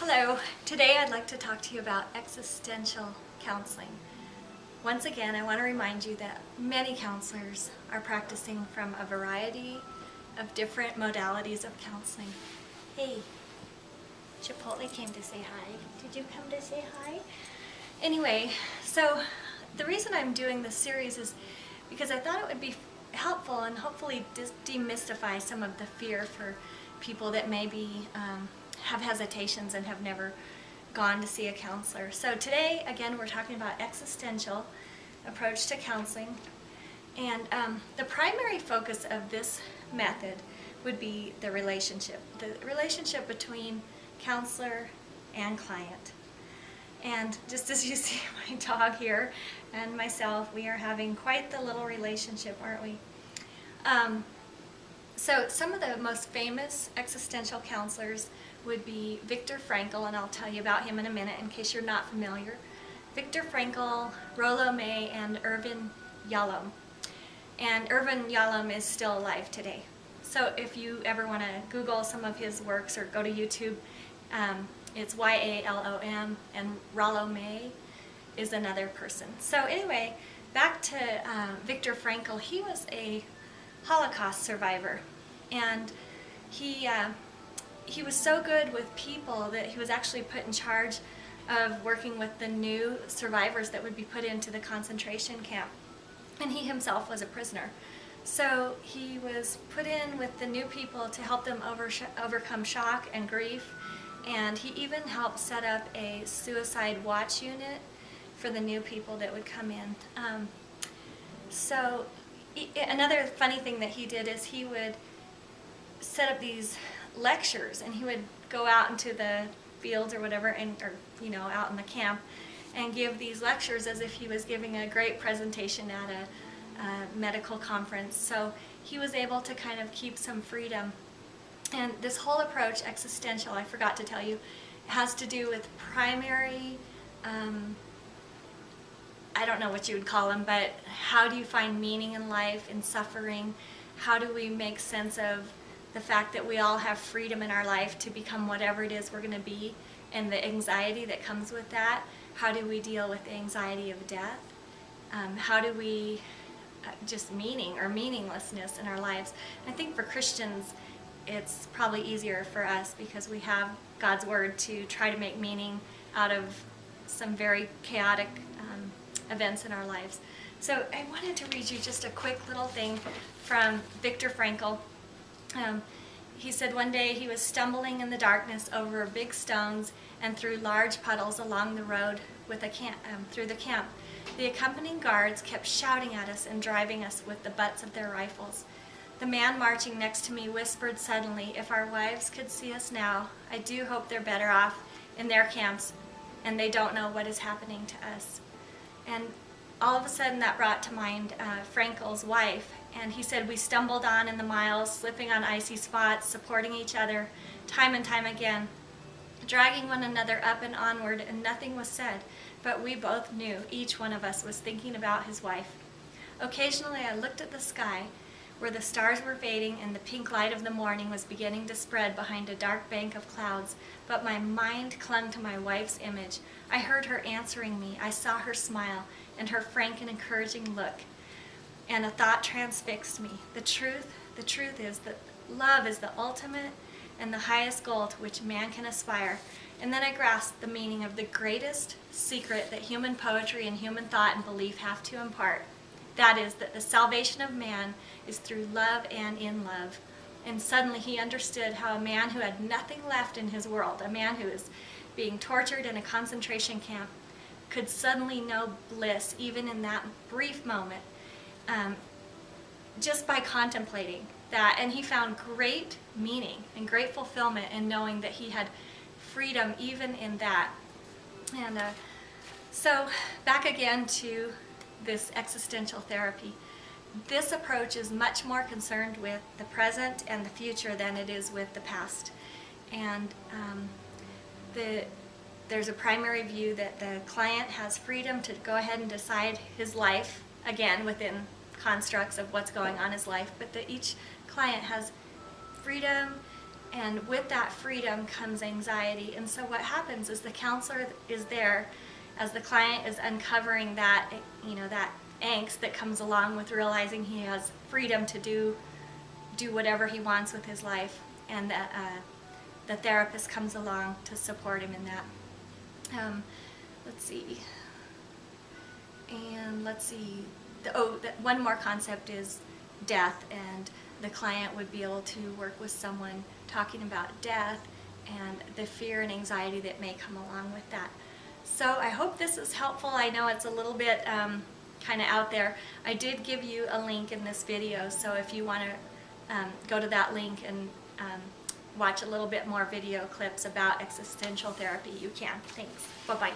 Hello, today I'd like to talk to you about existential counseling. Once again, I want to remind you that many counselors are practicing from a variety of different modalities of counseling. Hey, Chipotle came to say hi. Did you come to say hi? Anyway, so the reason I'm doing this series is because I thought it would be helpful and hopefully demystify some of the fear for people that maybe have hesitations and have never gone to see a counselor. So today, again, we're talking about existential approach to counseling. And the primary focus of this method would be the relationship between counselor and client. And just as you see my dog here and myself, we are having quite the little relationship, aren't we? So some of the most famous existential counselors would be Viktor Frankl, and I'll tell you about him in a minute in case you're not familiar. Viktor Frankl, Rollo May, and Irvin Yalom. And Irvin Yalom is still alive today. So if you ever want to Google some of his works or go to YouTube, it's Y-A-L-O-M, and Rollo May is another person. So anyway, back to Viktor Frankl. He was a Holocaust survivor, and he was so good with people that he was actually put in charge of working with the new survivors that would be put into the concentration camp, and he himself was a prisoner. So he was put in with the new people to help them overcome shock and grief, and he even helped set up a suicide watch unit for the new people that would come in. Another funny thing that he did is he would set up these lectures, and he would go out into the fields or whatever, or out in the camp, and give these lectures as if he was giving a great presentation at a medical conference. So he was able to kind of keep some freedom. And this whole approach, existential, I forgot to tell you, has to do with primary, I don't know what you would call them, but how do you find meaning in life, in suffering? How do we make sense of the fact that we all have freedom in our life to become whatever it is we're going to be, and the anxiety that comes with that? How do we deal with the anxiety of death? How do we just meaning or meaninglessness in our lives? I think for Christians, it's probably easier for us because we have God's Word to try to make meaning out of some very chaotic events in our lives. So I wanted to read you just a quick little thing from Viktor Frankl. He said one day he was stumbling in the darkness over big stones and through large puddles along the road through the camp. The accompanying guards kept shouting at us and driving us with the butts of their rifles. The man marching next to me whispered suddenly, "If our wives could see us now, I do hope they're better off in their camps and they don't know what is happening to us." And all of a sudden that brought to mind Frankel's wife. And he said, "We stumbled on in the miles, slipping on icy spots, supporting each other, time and time again, dragging one another up and onward, and nothing was said, but we both knew each one of us was thinking about his wife. Occasionally I looked at the sky, where the stars were fading and the pink light of the morning was beginning to spread behind a dark bank of clouds, but my mind clung to my wife's image. I heard her answering me. I saw her smile and her frank and encouraging look. And a thought transfixed me. The truth is that love is the ultimate and the highest goal to which man can aspire." And then I grasped the meaning of the greatest secret that human poetry and human thought and belief have to impart. That is, that the salvation of man is through love and in love. And suddenly he understood how a man who had nothing left in his world, a man who is being tortured in a concentration camp, could suddenly know bliss even in that brief moment, just by contemplating that. And he found great meaning and great fulfillment in knowing that he had freedom even in that. And so back again to this existential therapy. This approach is much more concerned with the present and the future than it is with the past. And there's a primary view that the client has freedom to go ahead and decide his life, again within constructs of what's going on in his life, but that each client has freedom And with that freedom comes anxiety. And so what happens is the counselor is there as the client is uncovering that, that angst that comes along with realizing he has freedom to do whatever he wants with his life. And the therapist comes along to support him in that. Let's see. And let's see. One more concept is death, and the client would be able to work with someone talking about death and the fear and anxiety that may come along with that. So I hope this is helpful. I know it's a little bit kind of out there. I did give you a link in this video, so if you want to go to that link and watch a little bit more video clips about existential therapy, you can. Thanks. Bye-bye.